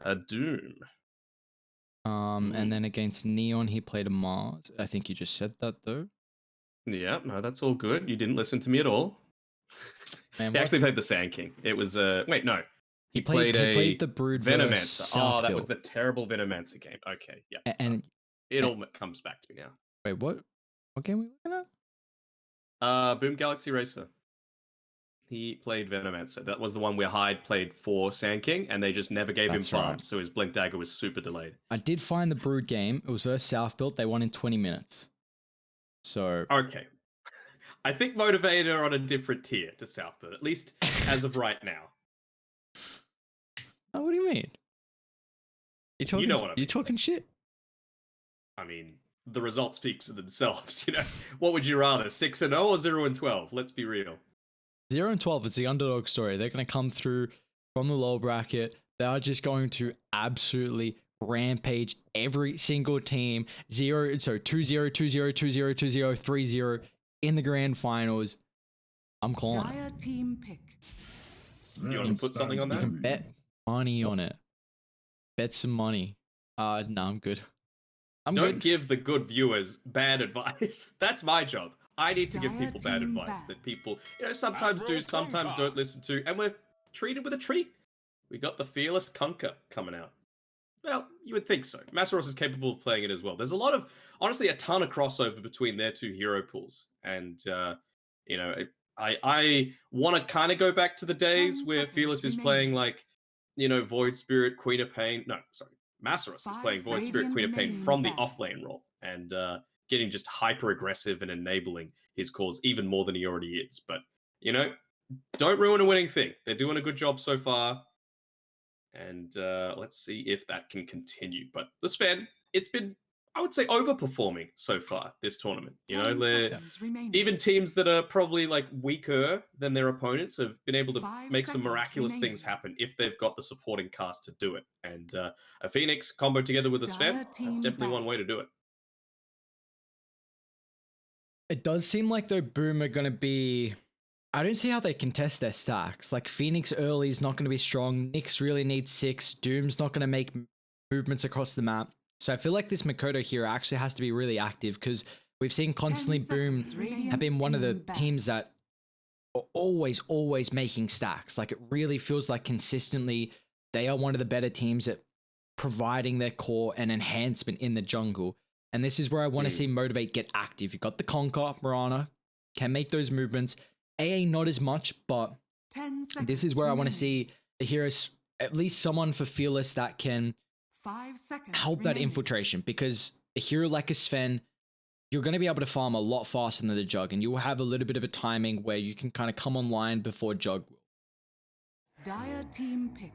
A Doom. And then against Neon, he played a Mars. I think you just said that though. Yeah, no, that's all good. You didn't listen to me at all. Man, He actually what? played the Sand King. It was wait, no. He He played played he played a the Brood versus Venomancer. Oh, South that was build. the terrible Venomancer game. Okay, yeah. And, It and all comes back to me now. wait, what? What game are we looking at? Boom Galaxy Racer. He played Venomancer. That was the one where Hyde played for Sand King, and they just never gave him That's farm, right. so his Blink Dagger was super delayed. I did find the Brood game. It was versus South build. They won in 20 minutes. So Okay. I think Motivate are on a different tier to Southbound, at least as of right now. oh, what do you mean? You know what I You mean. talking shit? I mean, the results speak for themselves. What would you rather, 6-0 or 0-12? Let's be real. 0-12. It's the underdog story. They're going to come through from the lower bracket. They are just going to absolutely rampage every single team. 2-0, 2-0, 2-0, 2-0, 3-0 in the grand finals. I'm calling it. Team pick. You want to put something on You that? can bet money on it. Bet some money. No, I'm good. Don't give the good viewers bad advice. That's my job. I need to give Dire people bad team advice back. that people, sometimes do, sometimes don't listen to, and we're treated with a treat. We got the Fearless Conquer coming out. Well, you would think so. Masaros is capable of playing it as well. There's a lot of, honestly, a ton of crossover between their two hero pools. And, I want to kind of go back to the days 10 where seconds Fearless is remaining. playing like, Void Spirit, Queen of Pain. No, sorry. Masaros is 5 playing Void Spirit, seconds Queen of Pain remaining from the back. offlane role and getting just hyper aggressive and enabling his cause even more than he already is. But, don't ruin a winning thing. They're doing a good job so far. And let's see if that can continue. But the Sven, it's been, I would say, overperforming so far this tournament. 10 they're seconds remaining. even teams that are probably like weaker than their opponents have been able to 5 make some seconds miraculous remaining. things happen if they've got the supporting cast to do it. And a Phoenix combo together with a Sven, Dire that's team definitely one back. way to do it. It does seem like though Boom are going to be. I don't see how they contest their stacks. Like Phoenix early is not going to be strong. Nyx really needs 6. Doom's not going to make movements across the map. So I feel like this Makoto hero actually has to be really active because we've seen constantly 10 Boom seconds. Radiant have been one of the team back. teams that are always making stacks. Like it really feels like consistently they are one of the better teams at providing their core and enhancement in the jungle. And this is where I want to see Motivate get active. You got the Conquer, Mirana, can make those movements. AA not as much, but 10 seconds this is where I want to remaining. see the heroes, at least someone for Fearless that can 5 seconds help that remaining. infiltration. Because a hero like a Sven, you're going to be able to farm a lot faster than the Jug, and you will have a little bit of a timing where you can kind of come online before Jug will. Dire team pick.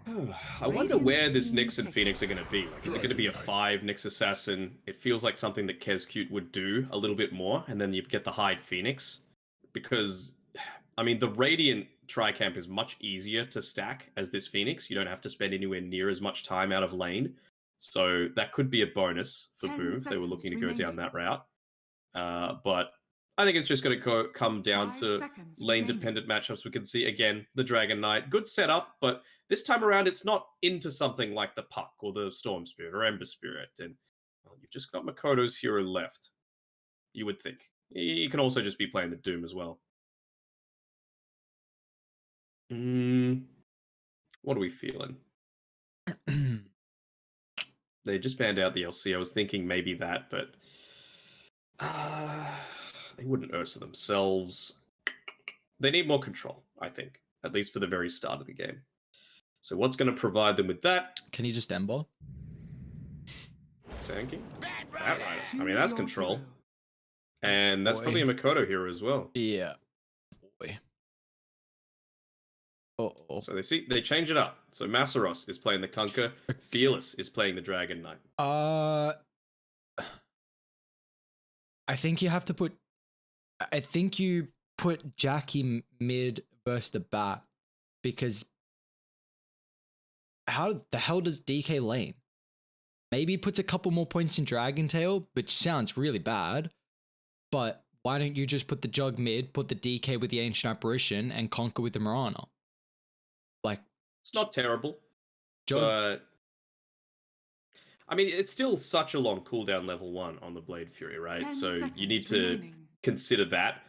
I wonder Radiant where this team Nyx and pick. Phoenix are going to be. Like, is it going to be a 5 Nyx Assassin? It feels like something that Kescute would do a little bit more, and then you get the Hyde Phoenix. Because, I mean, the Radiant Tricamp is much easier to stack as this Phoenix. You don't have to spend anywhere near as much time out of lane. So that could be a bonus for 10 Boom if they were looking to go down remaining. that route. But I think it's just going to come down 5 to seconds lane-dependent matchups. We can see, again, the Dragon Knight. Good setup, but this time around, it's not into something like the Puck or the Storm Spirit or Ember Spirit. And you've just got Makoto's hero left, you would think. He can also just be playing the Doom as well. What are we feeling? They just banned out the LC. I was thinking maybe that, but they wouldn't Ursa themselves. They need more control, I think, at least for the very start of the game. So what's going to provide them with that? Can you just Ember? Sand King? That right. I mean, that's control. Hero. And that's Boy. probably a Makoto hero as well. Yeah. Boy. Uh-oh. So they change it up. So Masaros is playing the Conquer. Fearless is playing the Dragon Knight. I think you have to put. I think you put Jackie mid versus the bat because how the hell does DK lane? Maybe he puts a couple more points in Dragon Tail, which sounds really bad. But why don't you just put the Jug mid, put the DK with the Ancient Apparition, and Conquer with the Mirana? Like It's not terrible, Jug, but I mean, it's still such a long cooldown level 1 on the Blade Fury, right? 10 So you need seconds to remaining. consider that.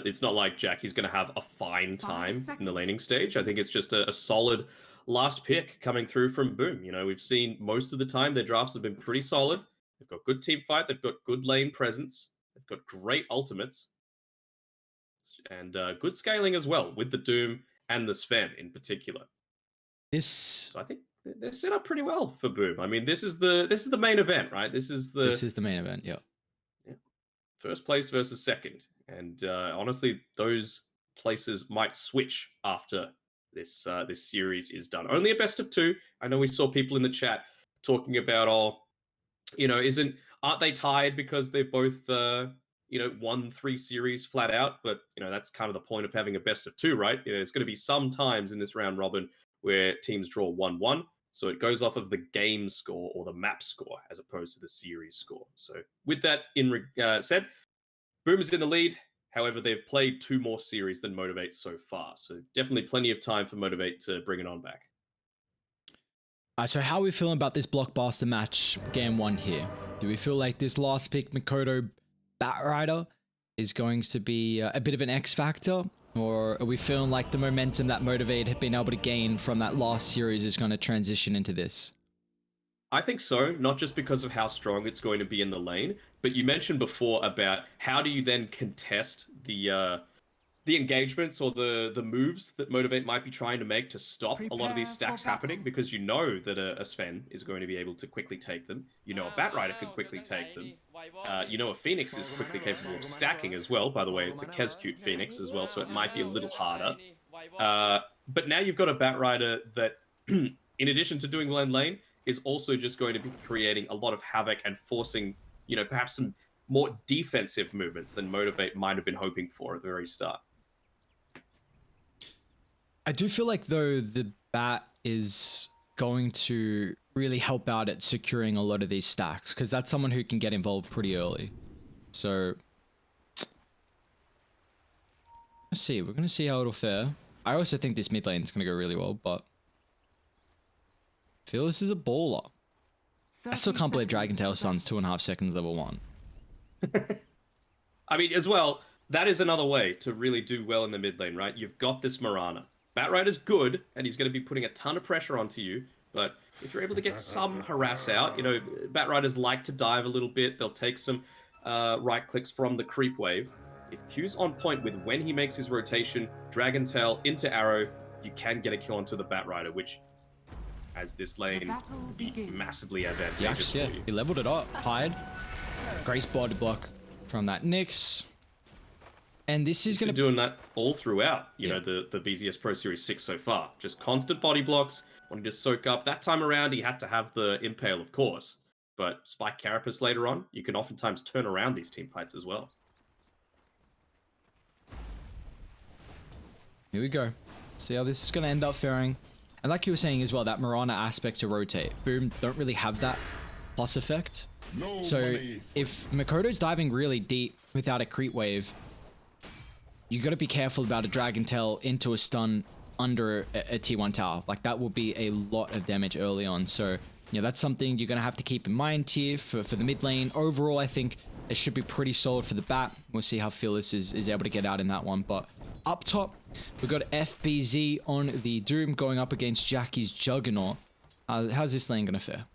It's not like Jackie's going to have a fine 5 time in the seconds. laning stage. I think it's just a solid last pick coming through from Boom. You know, we've seen most of the time their drafts have been pretty solid. They've got good team fight. They've got good lane presence. They've got great ultimates. And good scaling as well with the Doom and the Sven in particular. This So I think they're set up pretty well for Boom. I mean, this is the main event, right? This is the main event. Yeah. first place versus second, and honestly, those places might switch after this series is done. Only a best of 2. I know we saw people in the chat talking about, aren't they tied because they've both won 3 series flat out? But that's kind of the point of having a best of 2, right? There's going to be some times in this round robin where teams draw 1-1. So it goes off of the game score or the map score as opposed to the series score. So with that said, Boom is in the lead. However, they've played 2 more series than Motivate so far. So definitely plenty of time for Motivate to bring it on back. So how are we feeling about this blockbuster match, game 1 here? Do we feel like this last pick, Mikoto Batrider, is going to be a bit of an X factor? Or are we feeling like the momentum that Motivate had been able to gain from that last series is going to transition into this? I think so, not just because of how strong it's going to be in the lane, but you mentioned before about how do you then contest the engagements or the moves that Motivate might be trying to make to stop a lot of these Prepare stacks for happening, battle. because you know that a Sven is going to be able to quickly take them. You know a Batrider can quickly take them. You know a Phoenix is quickly capable of stacking as well. By the way, it's a Kezcute Phoenix as well, so it might be a little harder. But now you've got a Batrider that, in addition to doing lane, is also just going to be creating a lot of havoc and forcing, perhaps some more defensive movements than Motivate might have been hoping for at the very start. I do feel like, though, the bat is going to really help out at securing a lot of these stacks, because that's someone who can get involved pretty early. So let's see. We're going to see how it'll fare. I also think this mid lane is going to go really well, but I feel this is a baller. I still can't believe Dragon Tail Sun's 2.5 seconds level 1. I mean, as well, that is another way to really do well in the mid lane, right? You've got this Mirana. Batrider's good, and he's going to be putting a ton of pressure onto you, but if you're able to get some harass out, Batriders like to dive a little bit. They'll take some right clicks from the creep wave. If Q's on point with when he makes his rotation, Dragon Tail into arrow, you can get a kill onto the Batrider, which, as this lane, will be massively advantageous for you. He leveled it up. Hide. Grace body block from that Nyx. And this is going to be doing that all throughout, the BZS Pro Series 6 so far. Just constant body blocks, wanting to soak up. That time around, he had to have the Impale, of course. But Spike Carapace later on, you can oftentimes turn around these team fights as well. Here we go. See how this is going to end up faring. And like you were saying as well, that Mirana aspect to rotate. Boom don't really have that plus effect. So if Mikoto's diving really deep without a creep wave, you got to be careful about a Dragon Tail into a stun under a T1 tower. Like, that will be a lot of damage early on. So, that's something you're going to have to keep in mind here for the mid lane. Overall, I think it should be pretty solid for the bat. We'll see how Phyllis is able to get out in that one. But up top, we've got FBZ on the Doom going up against Jackie's Juggernaut. How's this lane going to fare?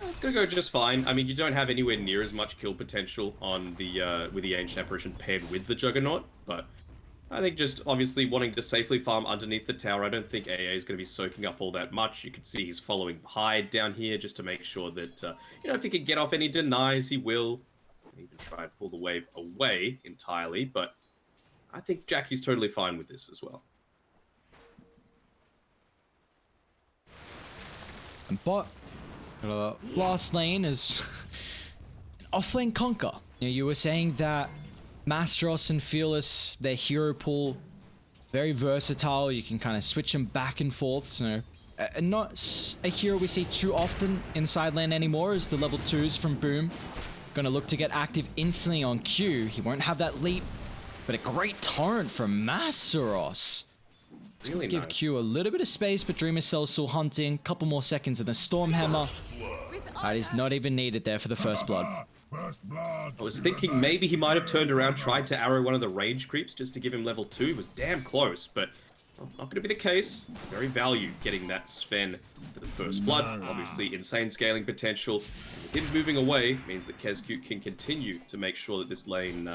It's going to go just fine. I mean, you don't have anywhere near as much kill potential on the with the Ancient Apparition paired with the Juggernaut, but I think just obviously wanting to safely farm underneath the tower, I don't think AA is going to be soaking up all that much. You can see he's following Hyde down here just to make sure that, if he can get off any denies, he will. Even try and pull the wave away entirely, but I think Jackie's totally fine with this as well. And bot. Last lane is an offlane conquer. You were saying that Mastros and Fearless, their hero pool, very versatile. You can kind of switch them back and forth. So, not a hero we see too often in side lane anymore is the level 2s from Boom. Gonna look to get active instantly on Q. He won't have that leap, but a great torrent from Mastros. Really Give nice. Q a little bit of space, but Dreamer Cell still hunting. Couple more seconds and the Stormhammer That is not even needed there for the first blood. I was thinking maybe he might have turned around, tried to arrow one of the rage creeps just to give him level 2. It was damn close, but not going to be the case. Very value getting that Sven for the first blood. Obviously, insane scaling potential. And with him moving away means that KezCute can continue to make sure that this lane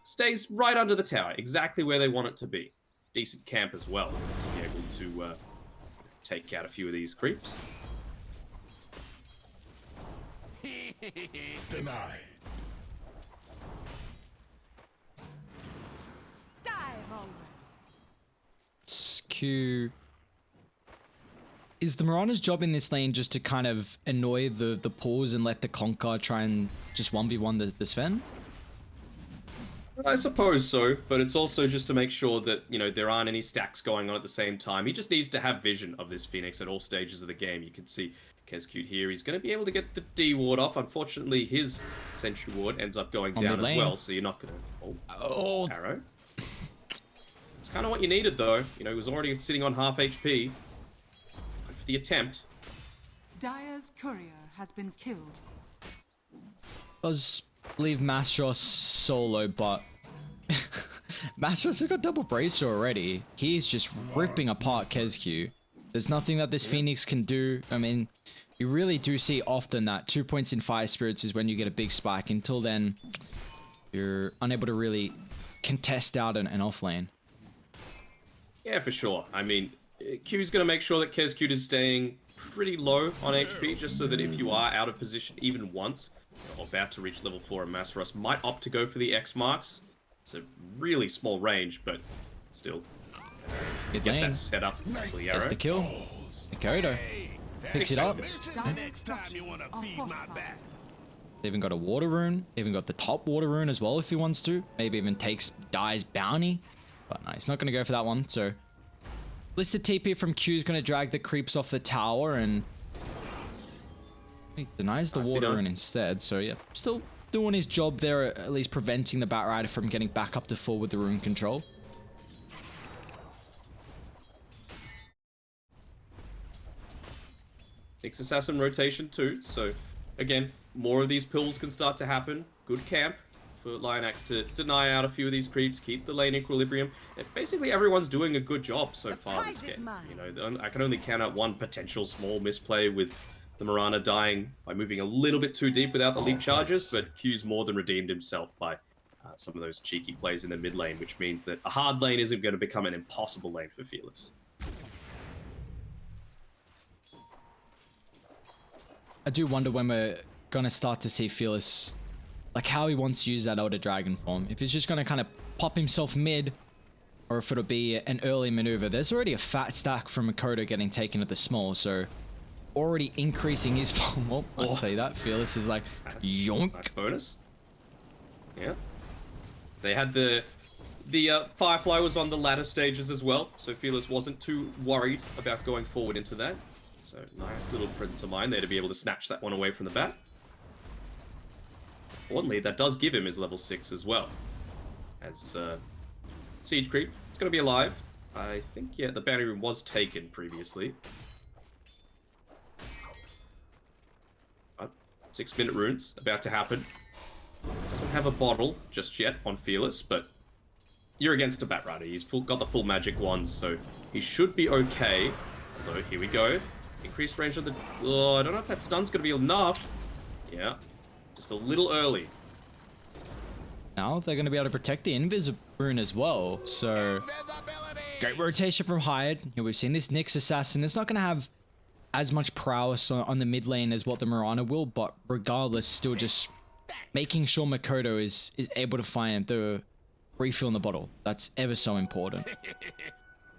stays right under the tower, exactly where they want it to be. Decent camp as well to be able to take out a few of these creeps. Denied. Q. Is the Mirana's job in this lane just to kind of annoy the pools and let the Conquer try and just 1v1 the Sven? I suppose so, but it's also just to make sure that, you know, there aren't any stacks going on at the same time. He just needs to have vision of this Phoenix at all stages of the game. You can see KezCute here. He's going to be able to get the D ward off. Unfortunately, his Sentry ward ends up going down as well, so you're not going to... Oh, arrow. It's kind of what you needed, though. You know, he was already sitting on half HP. Good for the attempt. Dire's courier has been killed. Does leave Mastros solo, but Mastros has got double bracer already. He's just ripping apart KezCute. There's nothing that this Phoenix can do. I mean, you really do see often that 2 points in Fire Spirits is when you get a big spike. Until then, you're unable to really contest out an off lane. Yeah, for sure. I mean, Q's going to make sure that KezCute is staying pretty low on HP, just so that if you are out of position even once, or about to reach level 4 and Masteros might opt to go for the X marks. It's a really small range, but still. Good get lane. That set up. That's the kill. Nakoto picks it up. Dire's structures are fortified. They even got a water rune. Even got the top water rune as well if he wants to. Maybe even dies bounty. But no, he's not going to go for that one. So, listed TP from Q is going to drag the creeps off the tower and he denies the water rune instead. So yeah, still doing his job there, at least preventing the Batrider from getting back up to full with the rune control. Nyx Assassin rotation too, so again, more of these pulls can start to happen. Good camp for Lionax to deny out a few of these creeps, keep the lane equilibrium. And basically everyone's doing a good job so far this game. You know, I can only count out one potential small misplay with the Mirana dying by moving a little bit too deep without the leap charges, but Q's more than redeemed himself by some of those cheeky plays in the mid lane, which means that a hard lane isn't going to become an impossible lane for Fearless. I do wonder when we're going to start to see Fearless, like how he wants to use that Elder Dragon form. If he's just going to kind of pop himself mid, or if it'll be an early maneuver. There's already a fat stack from Makoto getting taken at the small, so already increasing his form. Well, I say that. Fearless is like, yonk. Nice bonus. Yeah. They had the Firefly was on the latter stages as well, so Fearless wasn't too worried about going forward into that. So nice little presence of mind there to be able to snatch that one away from the bat. Importantly, that does give him his level 6 as well. As Siege Creep, it's going to be alive. I think, yeah, the bounty room was taken previously. 6-minute runes about to happen. Doesn't have a bottle just yet on Fearless, but you're against a Batrider. He's got the full magic wand, so he should be okay. Although, here we go. Increased range of the... Oh, I don't know if that stun's going to be enough. Yeah, just a little early. Now they're going to be able to protect the Invisible rune as well, so... Great rotation from Hired. You know, we've seen this Nyx Assassin. It's not going to have as much prowess on the mid lane as what the Mirana will, but regardless, still just making sure Makoto is able to find the refill in the bottle. That's ever so important.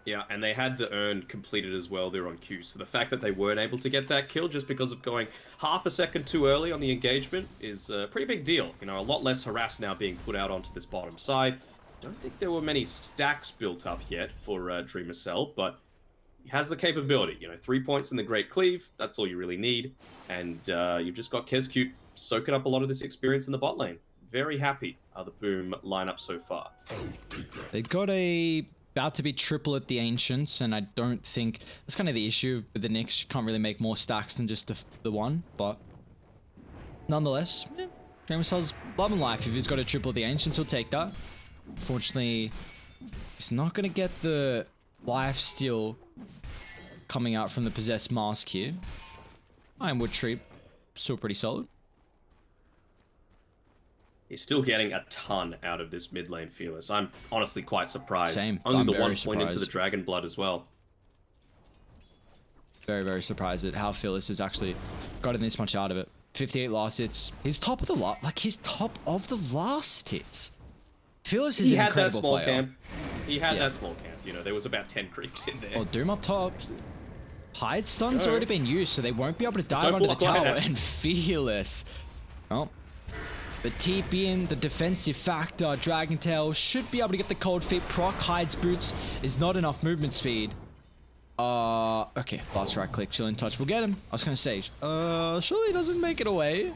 Yeah, and they had the urn completed as well there on Q, so the fact that they weren't able to get that kill just because of going half a second too early on the engagement is a pretty big deal. You know, a lot less harass now being put out onto this bottom side. Don't think there were many stacks built up yet for Dreamer Cell, but he has the capability. You know, 3 points in the Great Cleave, that's all you really need. And you've just got KezCute soaking up a lot of this experience in the bot lane. Very happy how the Boom lineup so far. They got about to be triple at the Ancients, and I don't think... That's kind of the issue with the Nyx. You can't really make more stacks than just the one, but nonetheless, yeah, Dream Cell's loving life. If he's got a triple the Ancients, he'll take that. Unfortunately, he's not going to get the life steal coming out from the Possessed Mask here. Ironwood Tree, still pretty solid. He's still getting a ton out of this mid lane Fearless. I'm honestly quite surprised. Same. Only I'm the very 1 point into the surprised. Dragon Blood as well. Very, very surprised at how Fearless has actually gotten this much out of it. 58 last hits. He's top of the last, like he's top of the last hits. Fearless is He an had that incredible small player. camp. He had Yeah. that small camp. You know, there was about 10 creeps in there. Oh, Doom up top. Hide stun's Go. already been used, so they won't be able to dive Don't under the block tower. Lioness. And Fearless. Oh. The TP in, the defensive factor, Dragon Tail should be able to get the cold feet. Proc Hide's boots is not enough movement speed. Okay, fast right click, chill in touch. We'll get him. I was gonna say, surely he doesn't make it away.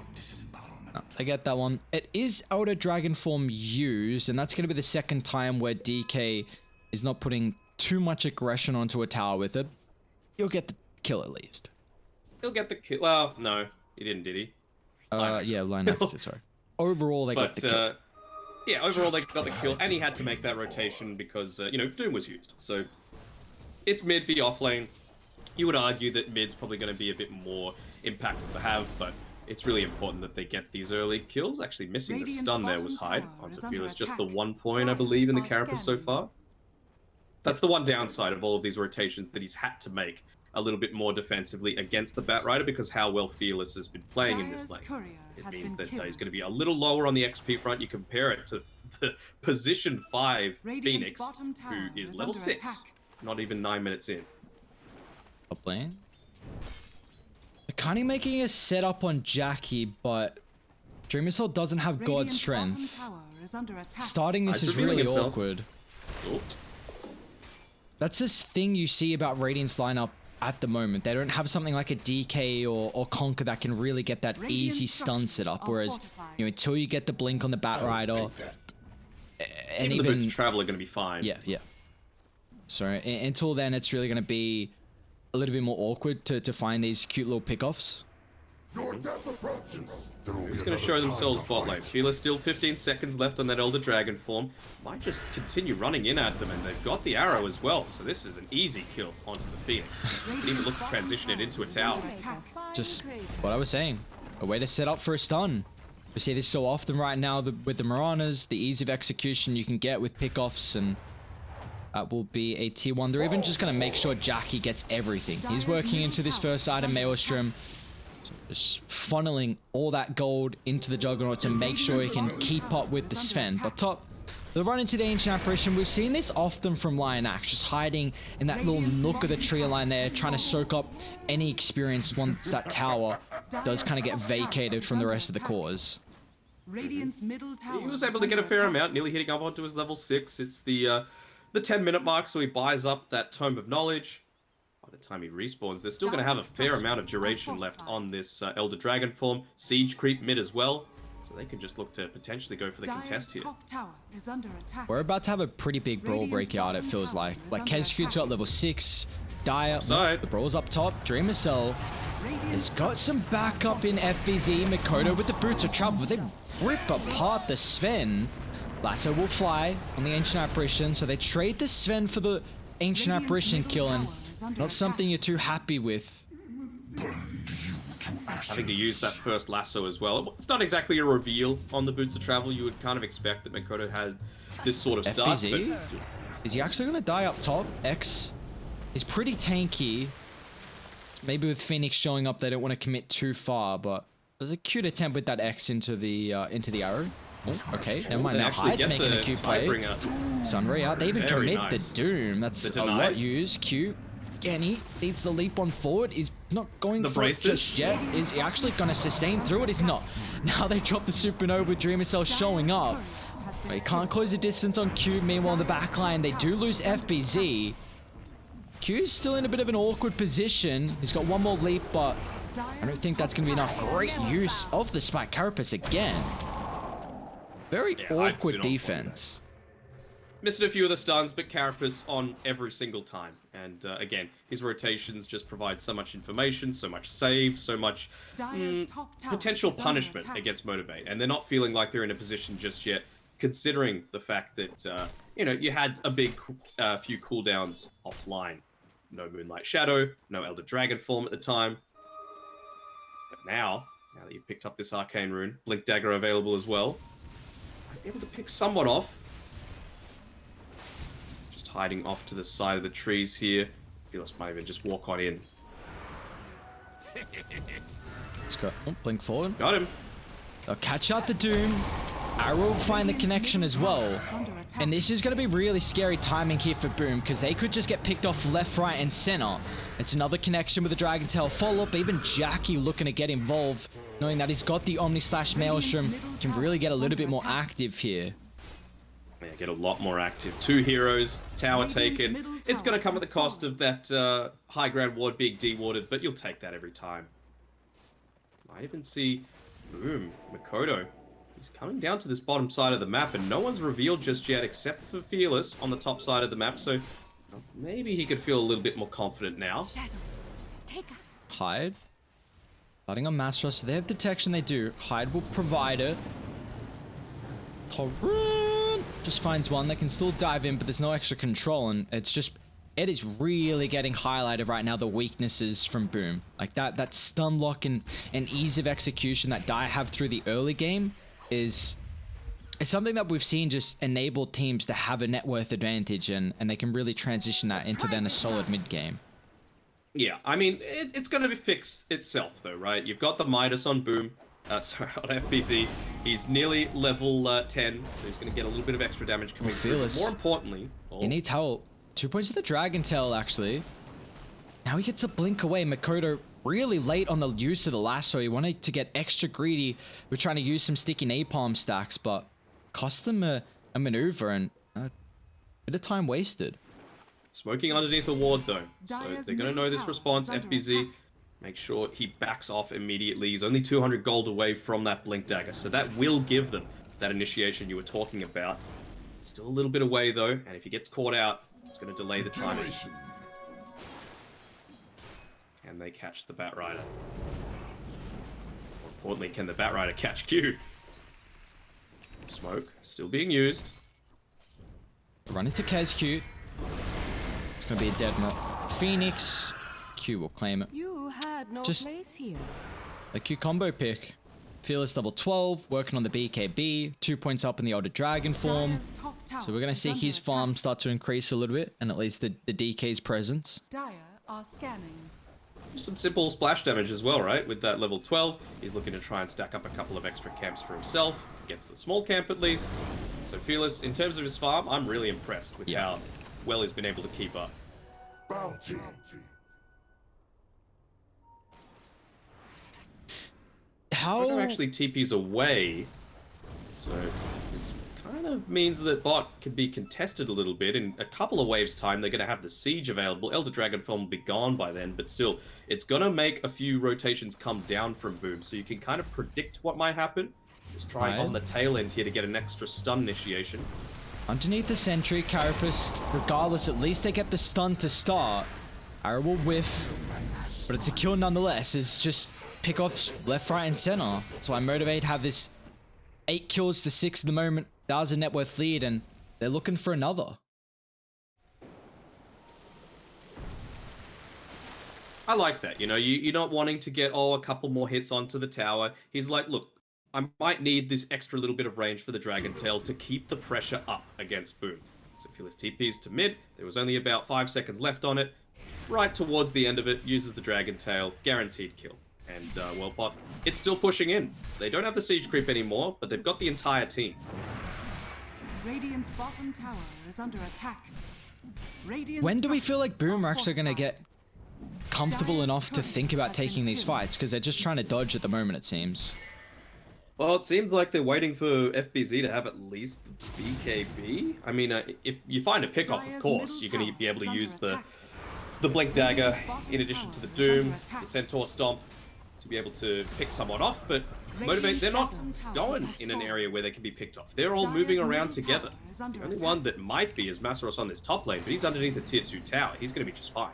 No, I get that one. It is Elder Dragon form used, and that's gonna be the second time where DK is not putting too much aggression onto a tower with it. You'll get the kill at least. He'll get the kill. Well, no, he didn't, did he? Yeah, Linux did, sorry. Overall, they got But the kill. yeah, overall they got the kill, and he had to make that rotation because you know, Doom was used. So it's mid v off lane. You would argue that mid's probably going to be a bit more impactful to have, but it's really important that they get these early kills. Actually, missing the stun there was Hyde onto Fearless. Just the 1 point, I believe, in the Carapace so far. That's the one downside of all of these rotations that he's had to make a little bit more defensively against the Batrider because how well Fearless has been playing in this lane. It means that he's going to be a little lower on the XP front. You compare it to the position 5 Phoenix, who is level 6, not even 9 minutes in. Top lane. They're kind of making a setup on Jackie, but Dream Missile doesn't have God Strength. Starting this He's is revealing really himself. awkward. Oh. That's this thing you see about Radiant's lineup at the moment. They don't have something like a DK or Conquer that can really get that easy stun setup. Whereas, you know, until you get the blink on the Batrider, and Even the Boots of Travel are going to be fine. yeah. So until then, it's really going to be a little bit more awkward to find these cute little pickoffs. Who's going to show themselves bot lane? Fearless still 15 seconds left on that Elder Dragon form. Might just continue running in at them, and they've got the arrow as well. So this is an easy kill onto the Phoenix. Can even look to transition it into a tower. Just what I was saying. A way to set up for a stun. We see this so often right now with the Miranas, the ease of execution you can get with pickoffs, and that will be a tier 1. They're even just going to make sure Jackie gets everything. He's working into this first item, Maelstrom. Just funneling all that gold into the Juggernaut to make sure he can keep up with the Sven. But top, the run into the Ancient Apparition, we've seen this often from Lionax, just hiding in that little nook of the tree line there, trying to soak up any experience once that tower does kind of get vacated from the rest of the cores. Radiant's middle tower He was able to get a fair amount, nearly hitting up onto his level 6. It's the 10-minute mark, so he buys up that Tome of Knowledge. By the time he respawns, they're still going to have a fair amount of duration left on this Elder Dragon form. Siege creep mid as well, so they can just look to potentially go for the contest here. top tower is under attack. We're about to have a pretty big brawl breakout, it feels like. Like, Kezcute's got level 6, Dire, Upside. the brawl's up top, Dreamer Cell has got some backup in FBZ, Mikoto with the Boots of Travel, they rip apart the Sven. Lasso will fly on the Ancient Apparition, so they trade the Sven for the Ancient Apparition kill, and not something you're too happy with. Having to use that first lasso as well. It's not exactly a reveal on the Boots of Travel. You would kind of expect that Mikoto had this sort of start. FBZ? But still. Is he actually going to die up top? X is pretty tanky. Maybe with Phoenix showing up, they don't want to commit too far, but there's a cute attempt with that X into the arrow. Oh, okay, never mind. They Now actually Hyde's get making the a cute play. Tidebringer. Sunray out. They even Very commit nice. the Doom. That's The a deny. lot used. Q. Again, he needs the leap on forward. He's not going The for it braces. just yet. Is he actually going to sustain through it? He's not. Now they drop the Supernova with Dreamer Cell showing up. They can't close the distance on Q. Meanwhile, in the back line, they do lose FBZ. Q's still in a bit of an awkward position. He's got one more leap, but I don't think that's going to be enough. Great use of the Spike Carapace again. Very Yeah, Hyde's awkward been on point defense. missing a few of the stuns, but Carapace on every single time. And again, his rotations just provide so much information, so much save, so much potential punishment against Motivate. And they're not feeling like they're in a position just yet, considering the fact that, you had a big few cooldowns offline. No Moonlight Shadow, no Elder Dragon form at the time. But now that you've picked up this Arcane Rune, Blink Dagger available as well, I'm able to pick someone off. Just hiding off to the side of the trees here. Fearless might even just walk on in. Let's go. Oh, blink forward. Got him. They'll catch out the Doom. Arrow will find the connection as well. And this is going to be really scary timing here for Boom, because they could just get picked off left, right, and center. It's another connection with the Dragon Tail follow-up. Even Jackie looking to get involved, knowing that he's got the Omni/Maelstrom, can really get a little bit more active here. Yeah, get a lot more active. 2 heroes, tower taken. It's going to come at the cost of that high ground ward being dewarded, but you'll take that every time. Might even see Boom, Makoto. He's coming down to this bottom side of the map, and no one's revealed just yet except for Fearless on the top side of the map, so maybe he could feel a little bit more confident now. Hide. Starting on MG.Trust, so they have detection, they do. Hide will provide it. Torrent just finds one that can still dive in, but there's no extra control, and it is really getting highlighted right now, the weaknesses from Boom. Like that stun lock and ease of execution that Dire have through the early game is something that we've seen just enable teams to have a net worth advantage, and they can really transition that into then a solid mid game. Yeah, I mean, it's going to fix itself though, right? You've got the Midas on Boom, sorry, on FBZ. He's nearly level 10, so he's going to get a little bit of extra damage coming through. But more importantly, he needs help. 2 points of the Dragon Tail, actually. Now he gets a blink away. Makoto really late on the use of the lasso. He wanted to get extra greedy with trying to use some sticky napalm stacks, but cost them a maneuver and a bit of time wasted. Smoking underneath the ward, though. So they're going to know this response. FBZ, make sure he backs off immediately. He's only 200 gold away from that Blink Dagger, so that will give them that initiation you were talking about. Still a little bit away, though, and if he gets caught out, it's going to delay the timing. Can they catch the Batrider? More importantly, can the Batrider catch Q? Smoke still being used. Run into Kez Q. It's going to be a dead Phoenix. Q will claim it. You had no Just place here. a Q combo pick. Fearless level 12, working on the BKB, 2 points up in the Older Dragon form. So we're going to see his farm start to increase a little bit, and at least the DK's presence. Dire are scanning. Some simple splash damage as well, right? With that level 12, he's looking to try and stack up a couple of extra camps for himself. Gets the small camp at least. So Fearless, in terms of his farm, I'm really impressed with how well he's been able to keep up. Bounty. Makoto actually TPs away, so this kind of means that bot can be contested a little bit. In a couple of waves time, they're going to have the siege available. Elder Dragon form will be gone by then, but still, it's going to make a few rotations come down from Boom, so you can kind of predict what might happen. Just trying on the tail end here to get an extra stun initiation. Underneath the sentry, Carapace, regardless, at least they get the stun to start. Arrow will whiff, but it's a kill nonetheless. It's just pickoffs left, right, and center. That's why Motivate have this 8 kills to 6 at the moment. That was a net worth lead, and they're looking for another. I like that. You know, you're not wanting to get, a couple more hits onto the tower. He's like, look, I might need this extra little bit of range for the Dragon Tail to keep the pressure up against Boom. So Fearless TPs to mid. There was only about 5 seconds left on it. Right towards the end of it, uses the Dragon Tail. Guaranteed kill. And, well, bot, it's still pushing in. They don't have the siege creep anymore, but they've got the entire team. Radiant's bottom tower is under attack. When do we feel like Boom are actually going to get comfortable enough to think about taking these fights? Because they're just trying to dodge at the moment, it seems. Well, it seems like they're waiting for FBZ to have at least the BKB. I mean, if you find a pickoff, of course, you're going to be able to use the Blink Dagger in addition to the Doom, the Centaur Stomp, to be able to pick someone off, but Motivate, they're not going in an area where they can be picked off. They're all moving around together. The only one that might be is Masaros on this top lane, but he's underneath a tier 2 tower. He's going to be just fine.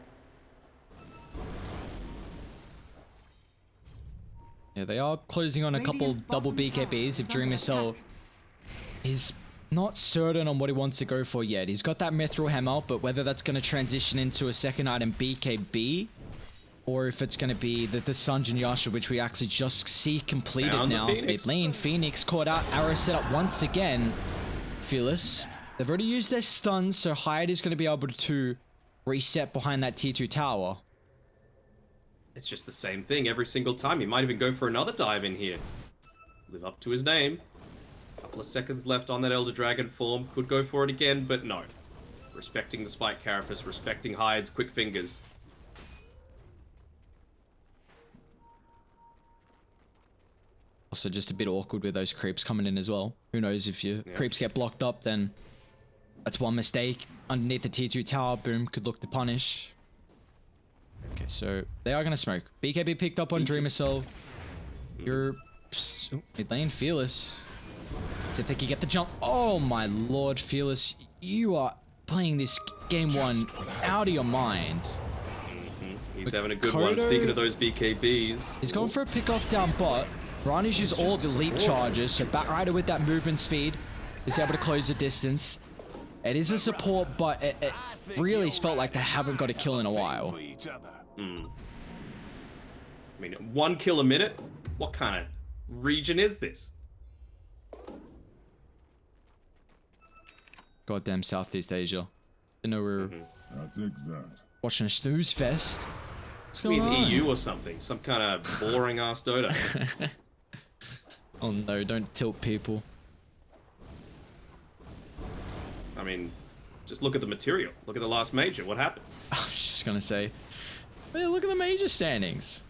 Yeah, they are closing on a couple double BKBs if Dreamcell is not certain on what he wants to go for yet. He's got that Mithril Hammer, but whether that's going to transition into a second item BKB or if it's going to be the Sanjin Yasha, which we actually just see completed now. Mid lane, Phoenix caught out, arrow set up once again. Fearless. They've already used their stuns, so Hyde is going to be able to reset behind that tier 2 tower. It's just the same thing every single time. He might even go for another dive in here. Live up to his name. Couple of seconds left on that Elder Dragon form. Could go for it again, but no. Respecting the Spike Carapace, respecting Hyde's quick fingers. Also just a bit awkward with those creeps coming in as well. Who knows, if your creeps get blocked up, then that's one mistake. Underneath the tier 2 tower, boom, could look to punish. Okay, so they are going to smoke. BKB picked up on Dreamcell. You're mid lane, Fearless. See if they can get the jump. Oh my lord, Fearless. You are playing this game one out of your mind. He's having a good one, speaking of those BKBs. He's going for a pick off down bot. Rani's used all the leap charges, so Batrider with that movement speed is able to close the distance. It is a support, but it really felt like they haven't got a kill in a while. I mean, 1 kill a minute? What kind of region is this? Goddamn Southeast Asia. I know we're watching a snooze fest. What's going on? EU or something. Some kind of boring ass Dota. Oh no, don't tilt people. I mean, just look at the material. Look at the last major. What happened? I was just gonna say, hey, look at the major standings.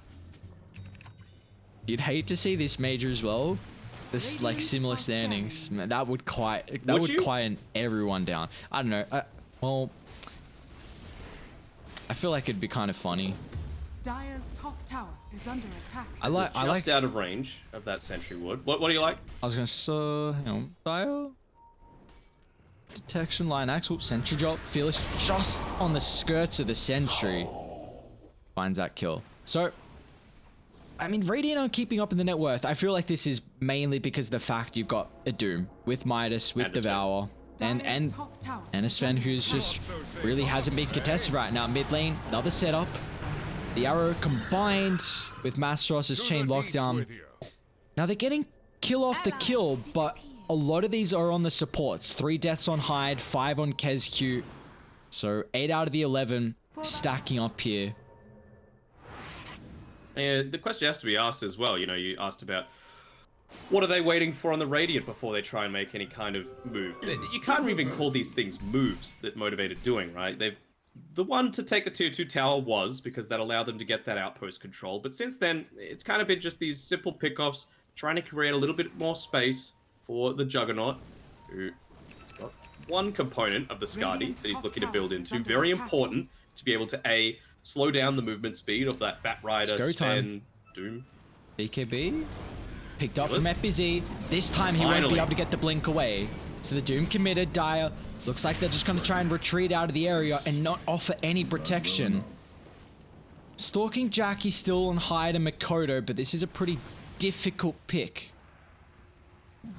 You'd hate to see this major as well. This like similar standings. Man, that would quiet everyone down. I don't know. Well, I feel like it'd be kind of funny. Dire's top tower is under attack. I like just out of range of that sentry wood. What do you like? I was gonna hang on. Dire detection line axe. Sentry drop. Fearless just on the skirts of the sentry. Finds that kill. So I mean, Radiant aren't keeping up in the net worth. I feel like this is mainly because of the fact you've got a Doom with Midas, with Devour, and a Sven who's just really hasn't been contested right now. Mid lane, another setup. The arrow combined with Masteros's chain lockdown. Now they're getting kill off the kill, but a lot of these are on the supports. 3 deaths on Hyde, 5 on KezQ. So 8 out of the 11 stacking up here. And the question has to be asked as well. You know, you asked about what are they waiting for on the Radiant before they try and make any kind of move. You can't even call these things moves that Motivate are doing, right? The one to take the tier 2 tower was because that allowed them to get that outpost control. But since then, it's kind of been just these simple pickoffs, trying to create a little bit more space for the Juggernaut, who's got one component of the Skadi that he's looking to build into. Very important to be able to slow down the movement speed of that Batrider, Sven, Doom. BKB picked up from FBZ. This time he won't be able to get the blink away. So the Doom committed. Dire looks like they're just going to try and retreat out of the area and not offer any protection. Stalking Jackie still on Hyde and Makoto, but this is a pretty difficult pick. There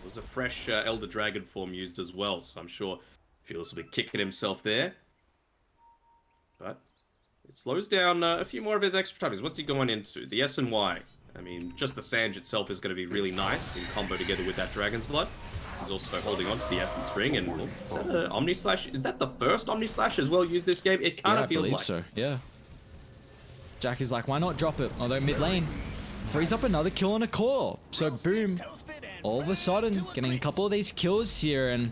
was a fresh Elder Dragon form used as well, so I'm sure Fearless will be kicking himself there. But it slows down a few more of his extra types. What's he going into? The S and Y. I mean, just the Sange itself is going to be really nice in combo together with that Dragon's Blood. He's also holding on to the Essence Ring, and is that an Omni Slash? Is that the first Omni Slash as well used this game? It kind of feels like. So, yeah. Jackie's like, why not drop it? Although mid lane frees up another kill on a core. So boom, all of a sudden getting a couple of these kills here, and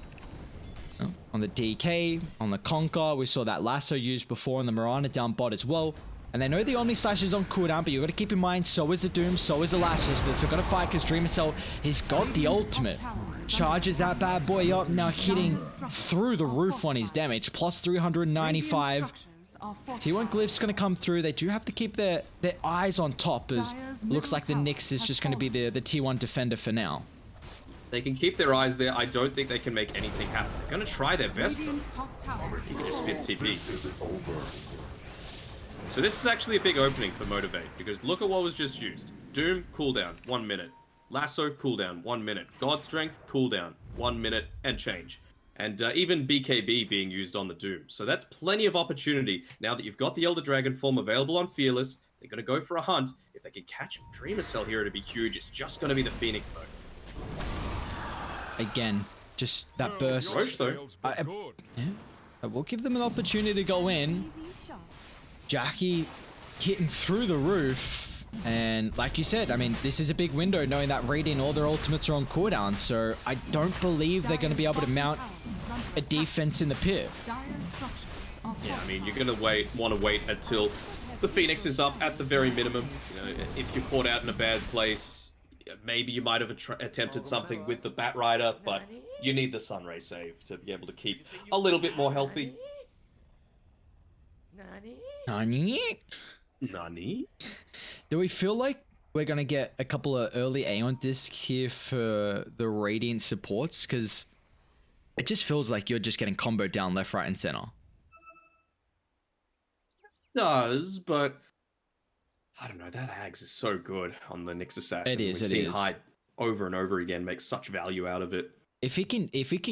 on the DK, on the Conquer, we saw that lasso used before on the Mirana down bot as well. And they know the Omni Slash is on cooldown, but you've got to keep in mind, so is the Doom, so is the Lashes. They're still got to fight because Dreamcell, he's got the ultimate. Charges that bad boy up, now hitting through the roof on his damage. Plus 395. T1 Glyph's going to come through. They do have to keep their eyes on top, as looks like the Nyx is just going to be the T1 defender for now. They can keep their eyes there. I don't think they can make anything happen. They're going to try their best, though. You can just spit TP. So this is actually a big opening for Motivate, because look at what was just used. Doom, cooldown, 1 minute. Lasso, cooldown, 1 minute. God Strength, cooldown, 1 minute and change. And even BKB being used on the Doom. So that's plenty of opportunity. Now that you've got the Elder Dragon form available on Fearless, they're going to go for a hunt. If they can catch Dreamer Cell here, it'd be huge. It's just going to be the Phoenix, though. Again, just that burst. We'll give them an opportunity to go in. Jackie hitting through the roof. And like you said, I mean, this is a big window knowing that Radiant, all their ultimates are on cooldown. So I don't believe they're going to be able to mount a defense in the pit. Yeah, I mean, you're going to want to wait until the Phoenix is up at the very minimum. You know, if you're caught out in a bad place, maybe you might have attempted something with the Bat Rider, but you need the Sunray save to be able to keep a little bit more healthy. Nani? Do we feel like we're going to get a couple of early Aeon discs here for the Radiant supports? Because it just feels like you're just getting comboed down left, right, and center. Does, but I don't know, that Ags is so good on the Nyx Assassin. It is, We've seen Hyde over and over again make such value out of it. If he can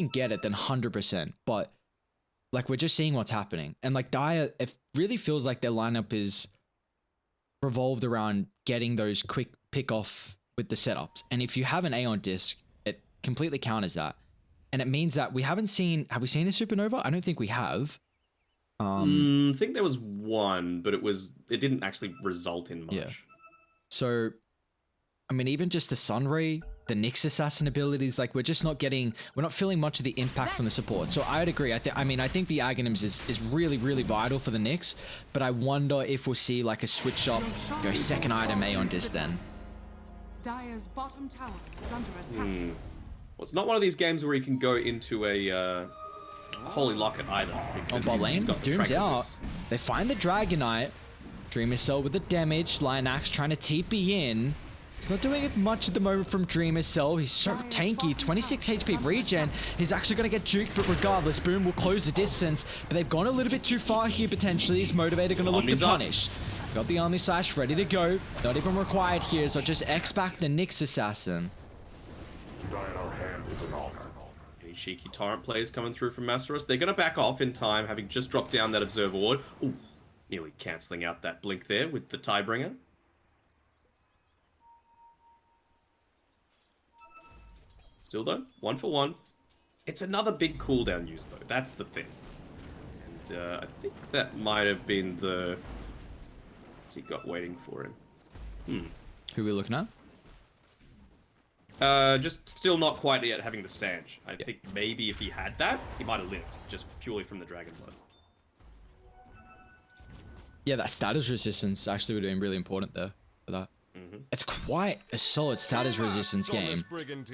get it, then 100%. But like, we're just seeing what's happening. And like Dire, it really feels like their lineup is revolved around getting those quick pick off with the setups. And if you have an Aeon disc, it completely counters that. And it means that have we seen a Supernova? I don't think we have. I think there was one, but it didn't actually result in much. Yeah. So, I mean, even just the Sunray, the Nyx Assassin abilities, like we're not feeling much of the impact from the support. So I'd agree. I think the Aghanims is really, really vital for the Nyx, but I wonder if we'll see like a switch up, go second item Aeon disc then. Dire's bottom tower is under attack. Well, it's not one of these games where you can go into a Holy Locket either. On bot lane, Doom's out. They find the Dragonite. Dreamer Cell with the damage. Lion Axe trying to TP in. He's not doing it much at the moment from Dreamer Cell. He's so tanky. 26 HP regen. He's actually going to get juked, but regardless, Boom will close the distance. But they've gone a little bit too far here potentially. Is Motivator going to look to punish? Got the Omni Slash ready to go. Not even required here, so just X back the Nyx Assassin. Cheeky Torrent plays coming through from Masteros. They're going to back off in time, having just dropped down that Observer Ward. Ooh, nearly cancelling out that blink there with the Tiebringer. Still though, 1 for 1. It's another big cooldown use though, that's the thing. And I think that might have been the... What's he got waiting for him? Who are we looking at? Just still not quite yet having the Sange. I think maybe if he had that, he might have lived, just purely from the Dragon Blood. Yeah, that status resistance actually would have been really important there for that. It's quite a solid status resistance game.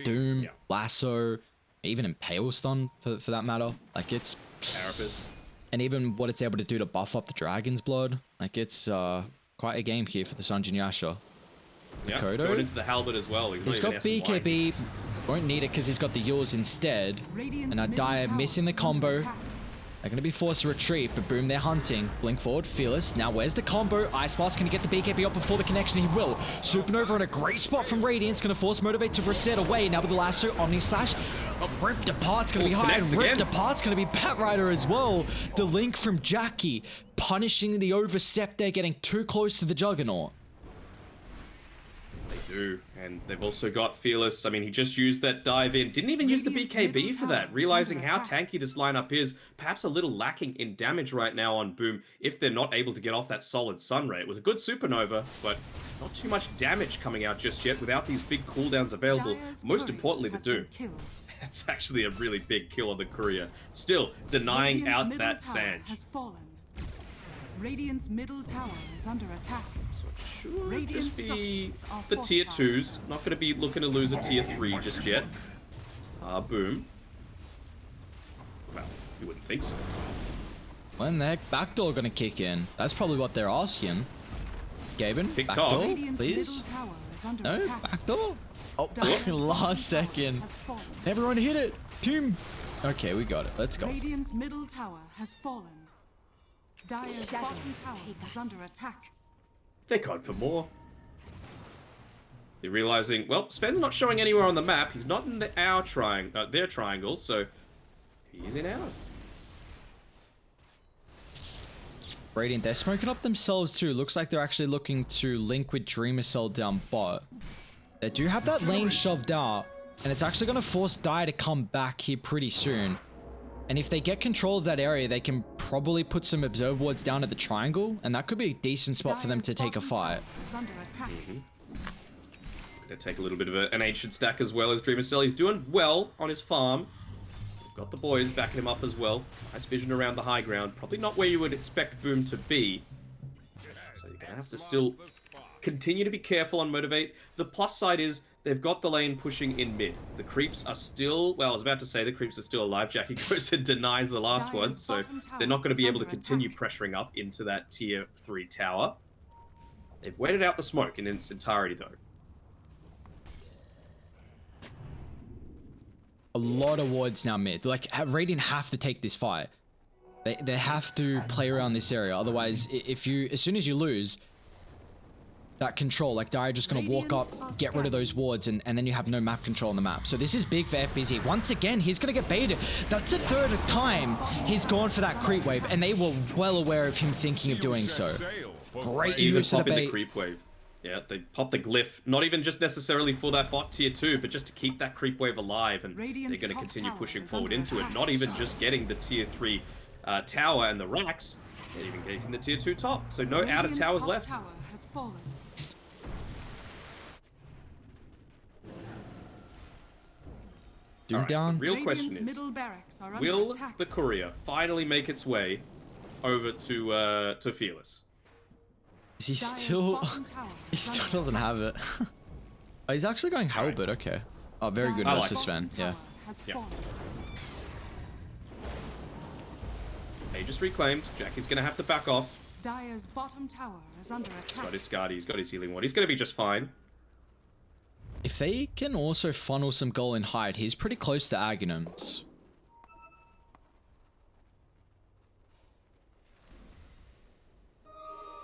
Doom, Lasso, even Impale Stun for that matter. Like it's... Carapace. And even what it's able to do to buff up the Dragon's Blood. Like it's quite a game here for the Sanjin Yasha. Yeah, going into the Halberd as well. He's got BKB. Won't need it because he's got the yours instead. And now Dire missing the combo. They're going to be forced to retreat, but Boom, they're hunting. Blink forward, Fearless. Now, where's the combo? Ice Blast going to get the BKB up before the connection. He will. Supernova in a great spot from Radiance. Going to force Motivate to reset away. Now with the Lasso, Omni Slash. Rip Depart's going to be high, and Rip Depart's going to be Bat Rider as well. The link from Jackie, punishing the overstep there, getting too close to the Juggernaut. They do, and they've also got Fearless. I mean, he just used that dive in. Didn't even use the BKB for that, realizing how tanky this lineup is. Perhaps a little lacking in damage right now on Boom if they're not able to get off that solid Sunray. It was a good Supernova, but not too much damage coming out just yet without these big cooldowns available. Most importantly, the Doom. That's actually a really big kill on the Courier. Still, denying out that Sange. Radiant's middle tower is under attack. So it should just be the tier 2s. Not going to be looking to lose a tier 3 just yet. Boom. Well, you wouldn't think so. When the heck backdoor gonna kick in? That's probably what they're asking. Gaben, Pick backdoor, top. Radiant's please. middle tower is under No, attack. backdoor. Oh, Dire's bottom last tower second. has fallen. Everyone hit it. Team. Okay, we got it. Let's go. Radiant's middle tower has fallen. Dire's bottom tower is under attack. They can't for more. They're realizing, well, Sven's not showing anywhere on the map. He's not in their triangle, so he's in ours. Radiant, they're smoking up themselves too. Looks like they're actually looking to link with Dreamer Cell down bot. They do have that lane shoved out, and it's actually going to force Dire to come back here pretty soon. And if they get control of that area, they can probably put some observe wards down at the triangle, and that could be a decent spot for them to take a fight. Is under attack. Gonna take a little bit of an ancient stack as well as Dreamer Cell. He's doing well on his farm. Got the boys backing him up as well. Nice vision around the high ground. Probably not where you would expect Boom to be. So you're gonna have to still continue to be careful on Motivate. The plus side is they've got the lane pushing in mid. The creeps are still, well, I was about to say the creeps are still alive. Jackie goes and denies the last one, so they're not going to be able to continue pressuring up into that tier 3 tower. They've waited out the smoke in its entirety though. A lot of wards now mid. Like, Radiant have to take this fight. They have to play around this area. Otherwise, if you, as soon as you lose that control, like Dire just gonna walk up, get rid of those wards, and then you have no map control on the map. So this is big for FBZ. Once again, he's gonna get baited. That's the third time he's gone for that creep wave, and they were well aware of him thinking of doing so. Great Even use of the popping the bait. creep wave. Yeah, they pop the glyph, not even just necessarily for that bot tier 2, but just to keep that creep wave alive, and Radiant's they're going to top continue tower pushing is forward under into it. attack. Not even just getting the tier 3 tower and the racks, they're even getting the tier 2 top. So no outer Radiant's towers top left. Tower has fallen. Doom Alright, down. the real Radiant's question is, middle barracks are under will attack. the courier finally make its way over to Fearless? Is he Dire's still? bottom tower He is still under doesn't attack. have it. Oh, he's actually going halberd. Okay. Oh, very good Dire's versus bottom Sven. Yeah. tower has Yeah. fallen. They just reclaimed. Jackie's going to have to back off. Dire's bottom tower is under He's attack. got his Skadi, he's got his healing ward. He's going to be just fine. If they can also funnel some goal in hide, he's pretty close to Aghanims.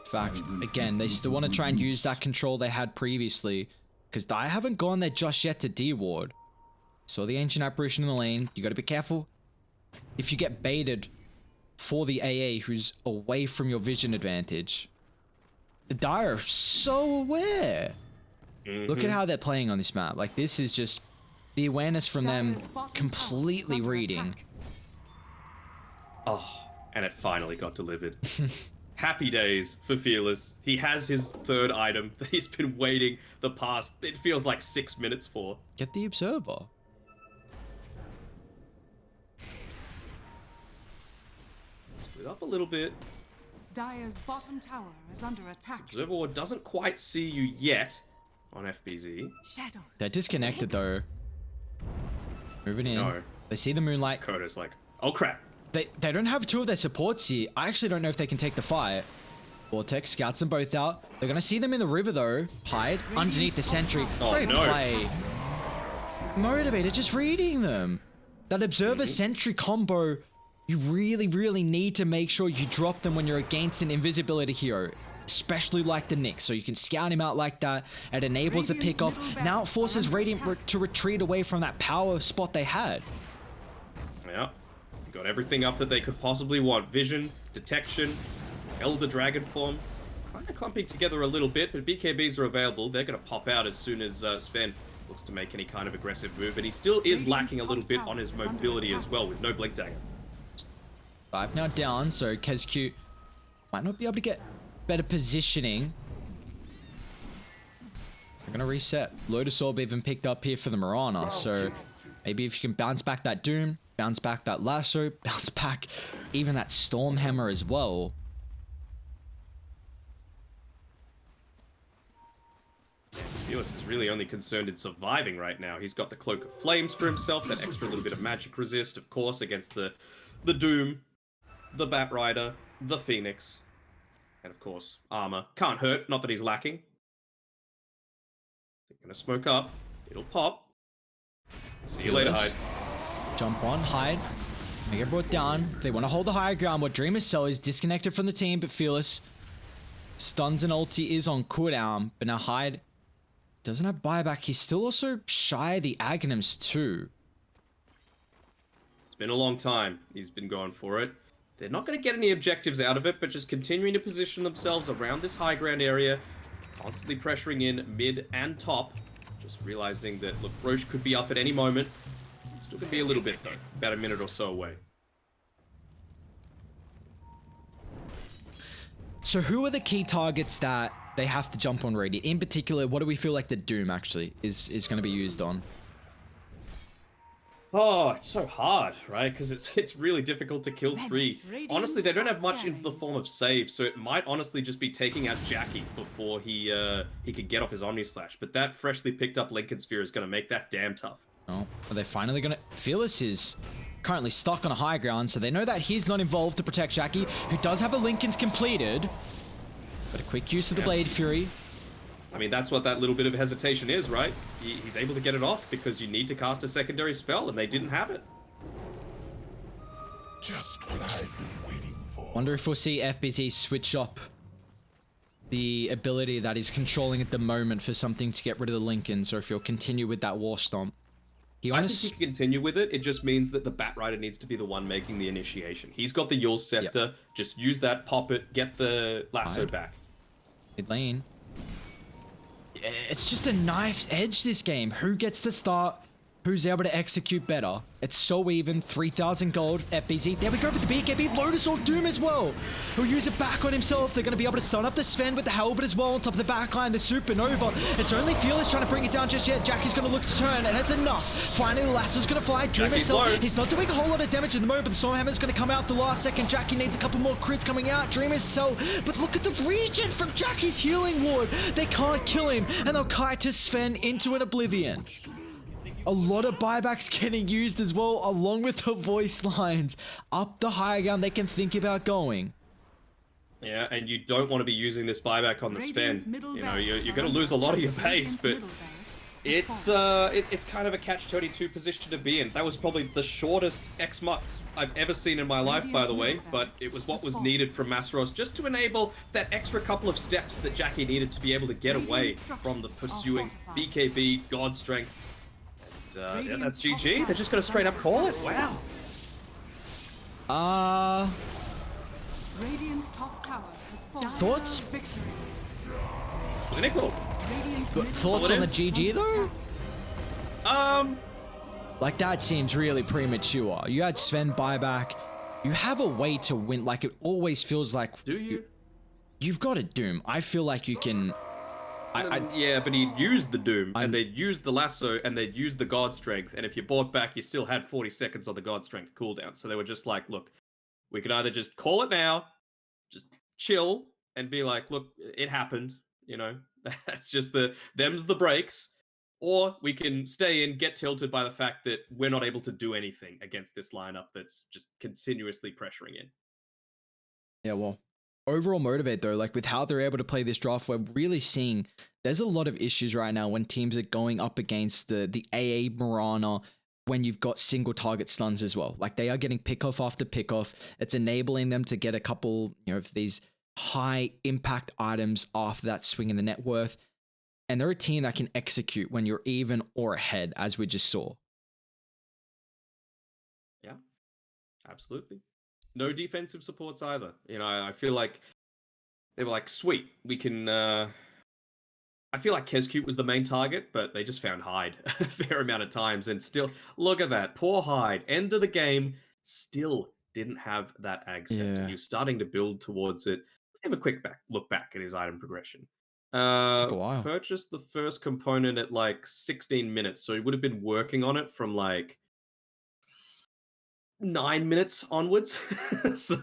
In fact, again, they still want to try and use that control they had previously, because Dire haven't gone there just yet to D-ward. Saw the Ancient Apparition in the lane. You got to be careful. If you get baited for the AA who's away from your vision advantage, the Dire are so aware. Look at how they're playing on this map. Like, this is just the awareness from them Dire's bottom tower completely is under reading. attack. Oh, and it finally got delivered. Happy days for Fearless. He has his third item that he's been waiting the past, it feels like 6 minutes for. Get the Observer. Split up a little bit. Dire's bottom tower is under attack. Observer Ward doesn't quite see you yet on FBZ. Shadows. They're disconnected though. Moving in. No. They see the moonlight. Koda's like, oh crap. They don't have two of their supports here. I actually don't know if they can take the fight. Vortex scouts them both out. They're gonna see them in the river though. Hide underneath the sentry. Oh, Great no. play. Motivated, just reading them. That observer sentry combo, you really need to make sure you drop them when you're against an invisibility hero. Especially like the Nyx, so you can scout him out like that. It enables the Radiant's pick off. middle Now it barracks forces are under Radiant attack. to retreat away from that power spot they had. Yeah. Got everything up that they could possibly want. Vision, detection, Elder Dragon form. Kind of clumping together a little bit, but BKBs are available. They're going to pop out as soon as Sven looks to make any kind of aggressive move. And he still is Radiant's lacking a top little bit tower on his is under mobility attack. as well, with no Blink Dagger. 5 now down, so KezQ might not be able to get better positioning. They're gonna reset. Lotus Orb even picked up here for the Mirana, so maybe if you can bounce back that Doom, bounce back that Lasso, bounce back even that Storm Hammer as well. Fearless is really only concerned in surviving right now. He's got the Cloak of Flames for himself, that extra little bit of magic resist, of course, against the Doom. the Bat Rider, the Phoenix, and of course, armor. Can't hurt, not that he's lacking. They're gonna smoke up. It'll pop. See you later, Hyde. Jump on, Hyde. They get brought down. They want to hold the higher ground. What Dreamer Cell is disconnected from the team, but Fearless stuns and ulti is on cooldown. But now Hyde doesn't have buyback. He's still also shy of the Aghanims too. It's been a long time. He's been going for it. They're not going to get any objectives out of it, but just continuing to position themselves around this high ground area, constantly pressuring in mid and top. Just realizing that, look, Roche could be up at any moment. It's still going to be a little bit, though. About a minute or so away. So who are the key targets that they have to jump on Radiant? In particular, what do we feel like the Doom actually is going to be used on? Oh, it's so hard, right? Because it's really difficult to kill 3. Honestly, they don't have much in the form of save, so it might honestly just be taking out Jackie before he could get off his Omni Slash. But that freshly picked up Lincoln Sphere is going to make that damn tough. Oh, are they finally going to... Fearless is currently stuck on a high ground, so they know that he's not involved to protect Jackie, who does have a Lincoln's completed. But a quick use of the Blade Fury. I mean, that's what that little bit of hesitation is, right? He's able to get it off because you need to cast a secondary spell, and they didn't have it. Just what I've been waiting for. Wonder if we'll see FBZ switch up the ability that he's controlling at the moment for something to get rid of the Lincolns, or if he'll continue with that War Stomp. I think he can continue with it. It just means that the Bat Rider needs to be the one making the initiation. He's got the Yule Scepter. Yep. Just use that, pop it, get the lasso back. Mid lane. It's just a knife's edge, this game. Who gets the start? Who's able to execute better? It's so even. 3,000 gold, FBZ. There we go with the BKB. Lotus or Doom as well. He'll use it back on himself. They're going to be able to stun up the Sven with the Halberd as well on top of the backline. The Supernova. It's only Fearless trying to bring it down just yet. Jackie's going to look to turn, and it's enough. Finally, the lasso's going to fly. Dream himself. He's not doing a whole lot of damage at the moment, but the Stormhammer's going to come out the last second. Jackie needs a couple more crits coming out. Dream himself. But look at the regen from Jackie's Healing Ward. They can't kill him, and they'll kite to Sven into an oblivion. A lot of buybacks getting used as well, along with the voice lines. Up the high ground they can think about going. Yeah, and you don't want to be using this buyback on the Sven. You know, you're going to lose a lot of your base, but it's kind of a catch-22 position to be in. That was probably the shortest X-Mux I've ever seen in my life, by the way, but it was what was needed from Masros just to enable that extra couple of steps that Jackie needed to be able to get away from the pursuing BKB, God Strength. Yeah, that's GG. They're just gonna straight up call it. Wow. Radiant's top tower has fallen. Thoughts? Victory. Clinical. Thoughts on the GG though? Like that seems really premature. You had Sven buyback. You have a way to win. Like it always feels like. Do you? You've got a Doom. I feel like you can. Yeah, but he'd used the Doom, and they'd used the lasso, and they'd used the God Strength, and if you bought back, you still had 40 seconds on the God Strength cooldown. So they were just like, look, we can either just call it now, just chill, and be like, look, it happened, you know, that's just them's the breaks, or we can stay in, get tilted by the fact that we're not able to do anything against this lineup that's just continuously pressuring in. Yeah, well. Overall Motivate though, like with how they're able to play this draft, we're really seeing there's a lot of issues right now when teams are going up against the AA Mirana when you've got single target stuns as well. Like they are getting pickoff after pickoff. It's enabling them to get a couple, you know, of these high impact items after that swing in the net worth. And they're a team that can execute when you're even or ahead, as we just saw. Yeah, absolutely. No defensive supports either. You know, I feel like they were like, sweet, we can... I feel like Kezcute was the main target, but they just found Hyde a fair amount of times. And still, look at that. Poor Hyde. End of the game, still didn't have that Ag Scepter. He was starting to build towards it. Have a quick look back at his item progression. Took a while. Purchased the first component at like 16 minutes. So he would have been working on it from like 9 minutes onwards. So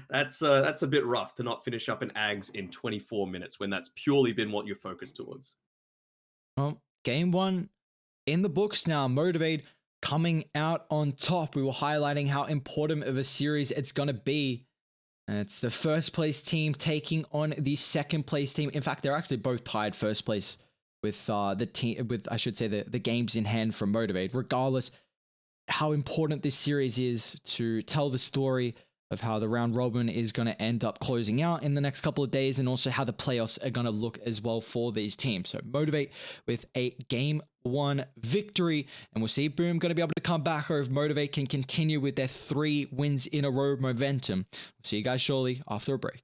that's a bit rough to not finish up an Ags in 24 minutes when that's purely been what you're focused towards. Well, game one in the books now. Motivate coming out on top. We were highlighting how important of a series it's going to be And it's the first place team taking on the second place team. In fact, they're actually both tied first place with the team, with I should say the games in hand from Motivate. Regardless, how important this series is to tell the story of how the round robin is going to end up closing out in the next couple of days, and also how the playoffs are going to look as well for these teams. So Motivate with a game 1 victory, and we'll see if Boom going to be able to come back, or if Motivate can continue with their 3 wins in a row momentum. We'll see you guys shortly after a break.